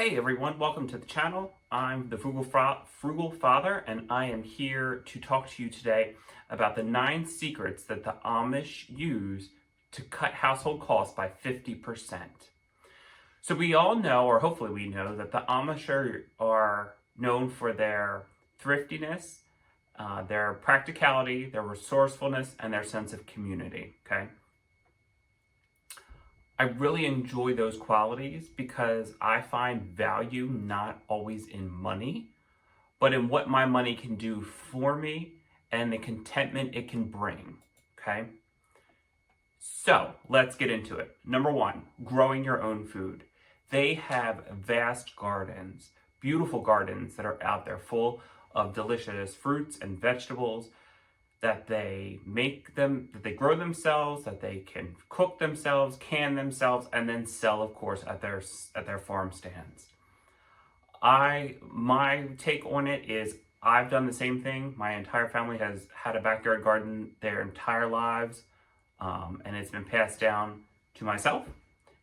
Hey everyone, welcome to the channel. I'm the Frugal Father, and I am here to talk to you today about the 9 secrets that the Amish use to cut household costs by 50%. So we all know, or hopefully we know, that the Amish are known for their thriftiness, their practicality, their resourcefulness, and their sense of community, okay? I really enjoy those qualities because I find value not always in money, but in what my money can do for me and the contentment it can bring. Okay. So let's get into it. Number 1, growing your own food. They have vast gardens, beautiful gardens that are out there full of delicious fruits and vegetables that they that they grow themselves, that they can cook themselves, can themselves, and then sell, of course, at their farm stands. My take on it is I've done the same thing. My entire family has had a backyard garden their entire lives, and it's been passed down to myself,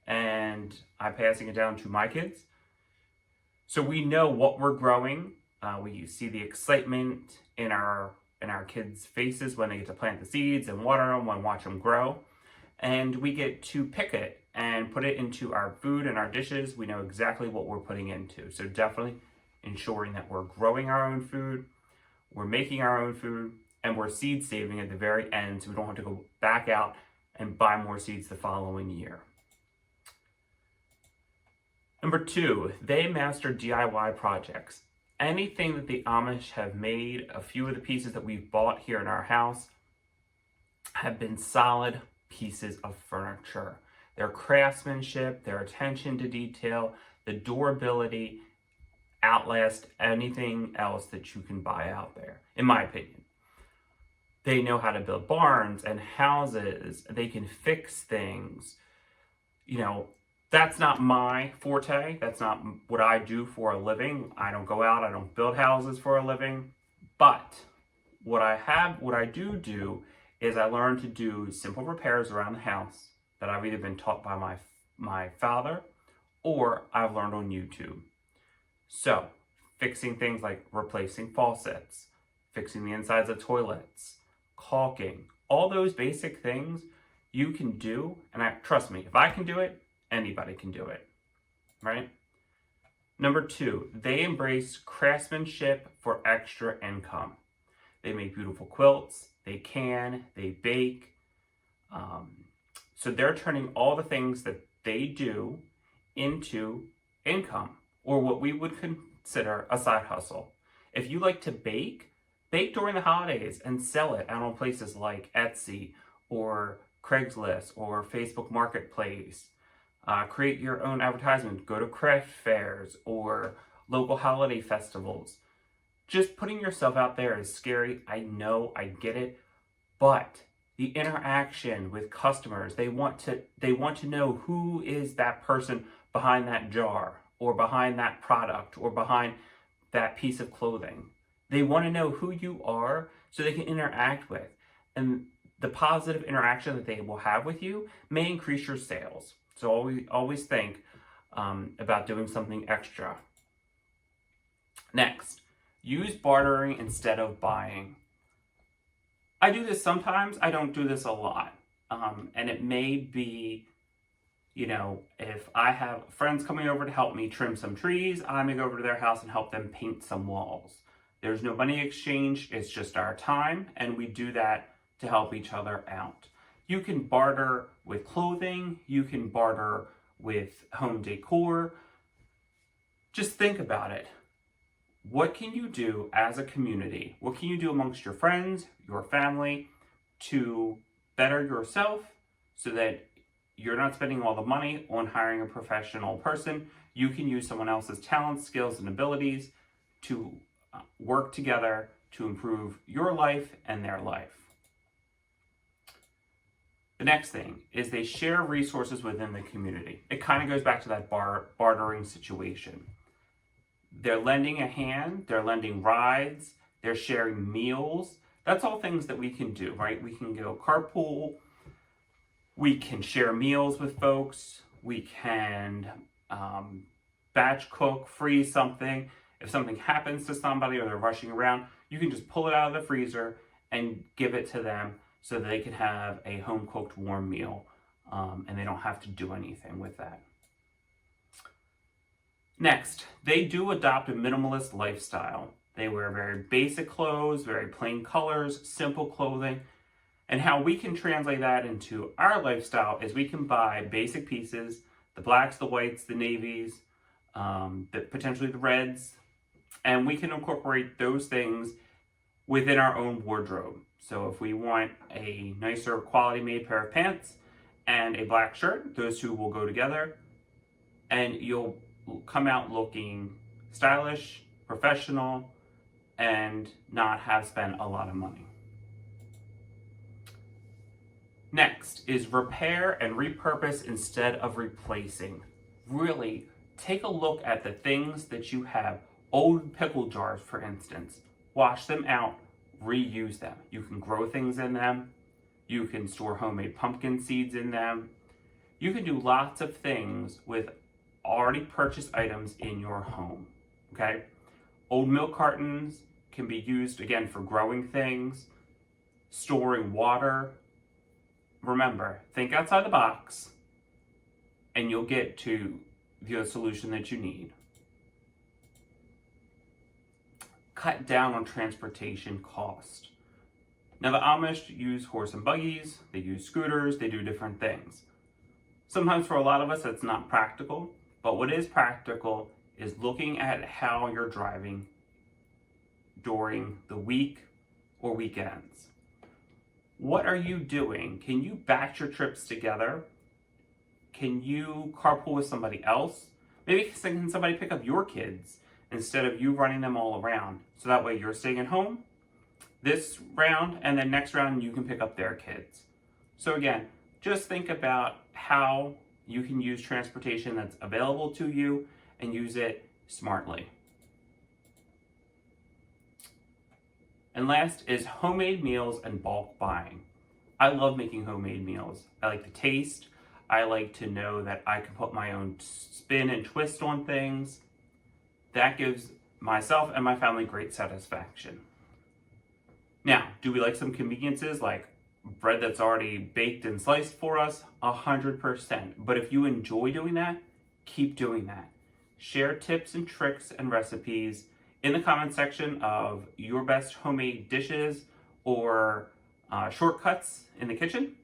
and I'm passing it down to my kids. So we know what we're growing. We see the excitement in our kids' faces when they get to plant the seeds and water them and watch them grow. And we get to pick it and put it into our food and our dishes. We know exactly what we're putting into. So definitely ensuring that we're growing our own food, we're making our own food, and we're seed saving at the very end so we don't have to go back out and buy more seeds the following year. Number 2, they master DIY projects. Anything that the Amish have made, a few of the pieces that we've bought here in our house, have been solid pieces of furniture. Their craftsmanship, their attention to detail, the durability outlast anything else that you can buy out there, in my opinion. They know how to build barns and houses. They can fix things. That's not my forte. That's not what I do for a living. I don't go out, I don't build houses for a living. But what I do is I learn to do simple repairs around the house that I've either been taught by my father or I've learned on YouTube. So, fixing things like replacing faucets, fixing the insides of toilets, caulking, all those basic things you can do. And trust me, if I can do it, anybody can do it, right? Number 2, they embrace craftsmanship for extra income. They make beautiful quilts, they bake. So they're turning all the things that they do into income, or what we would consider a side hustle. If you like to bake during the holidays and sell it out on places like Etsy or Craigslist or Facebook Marketplace. Create your own advertisement, go to craft fairs or local holiday festivals. Just putting yourself out there is scary. I know, I get it, but the interaction with customers, they want to know who is that person behind that jar or behind that product or behind that piece of clothing. They want to know who you are so they can interact with. And the positive interaction that they will have with you may increase your sales. So always think about doing something extra. Next, use bartering instead of buying. I do this sometimes. I don't do this a lot. And it may be, if I have friends coming over to help me trim some trees, I may go over to their house and help them paint some walls. There's no money exchange. It's just our time. And we do that to help each other out. You can barter with clothing, you can barter with home decor. Just think about it. What can you do as a community? What can you do amongst your friends, your family, to better yourself so that you're not spending all the money on hiring a professional person? You can use someone else's talents, skills, and abilities to work together to improve your life and their life. The next thing is they share resources within the community. It kind of goes back to that bartering situation. They're lending a hand, they're lending rides, they're sharing meals. That's all things that we can do, right? We can go carpool, we can share meals with folks, we can batch cook, freeze something. If something happens to somebody or they're rushing around, you can just pull it out of the freezer and give it to them so that they can have a home cooked warm meal, and they don't have to do anything with that. Next, they do adopt a minimalist lifestyle. They wear very basic clothes, very plain colors, simple clothing. And how we can translate that into our lifestyle is we can buy basic pieces, the blacks, the whites, the navies, potentially the reds, and we can incorporate those things within our own wardrobe. So if we want a nicer quality made pair of pants and a black shirt, those two will go together, and you'll come out looking stylish, professional, and not have spent a lot of money. Next is repair and repurpose instead of replacing. Really take a look at the things that you have. Old pickle jars, for instance. Wash them out, reuse them. You can grow things in them. You can store homemade pumpkin seeds in them. You can do lots of things with already purchased items in your home, okay? Old milk cartons can be used, again, for growing things, storing water. Remember, think outside the box, and you'll get to the solution that you need. Cut down on transportation cost. Now, the Amish use horse and buggies, they use scooters, they do different things. Sometimes for a lot of us, that's not practical, but what is practical is looking at how you're driving during the week or weekends. What are you doing? Can you batch your trips together? Can you carpool with somebody else? Maybe can somebody pick up your kids instead of you running them all around? So that way you're staying at home this round, and then next round you can pick up their kids. So again, just think about how you can use transportation that's available to you and use it smartly. And last is homemade meals and bulk buying. I love making homemade meals. I like the taste. I like to know that I can put my own spin and twist on things. That gives myself and my family great satisfaction. Now, do we like some conveniences like bread that's already baked and sliced for us? 100%. But if you enjoy doing that, keep doing that. Share tips and tricks and recipes in the comment section of your best homemade dishes or shortcuts in the kitchen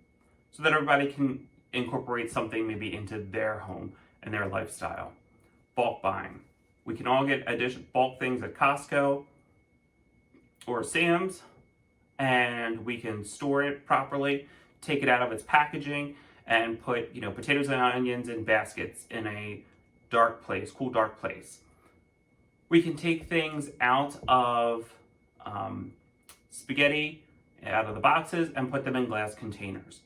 so that everybody can incorporate something maybe into their home and their lifestyle. Bulk buying. We can all get bulk things at Costco or Sam's, and we can store it properly, take it out of its packaging, and put potatoes and onions in baskets in a dark place, cool dark place. We can take things out of spaghetti, out of the boxes, and put them in glass containers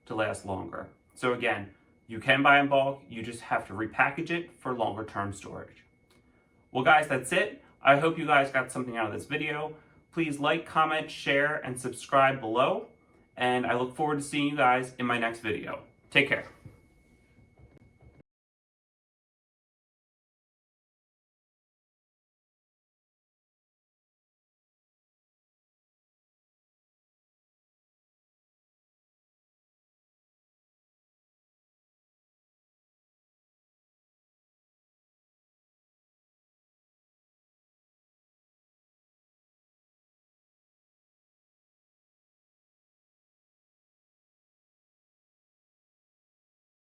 to last longer. So again, you can buy in bulk, you just have to repackage it for longer term storage. Well guys, that's it. I hope you guys got something out of this video. Please like, comment, share, and subscribe below. And I look forward to seeing you guys in my next video. Take care.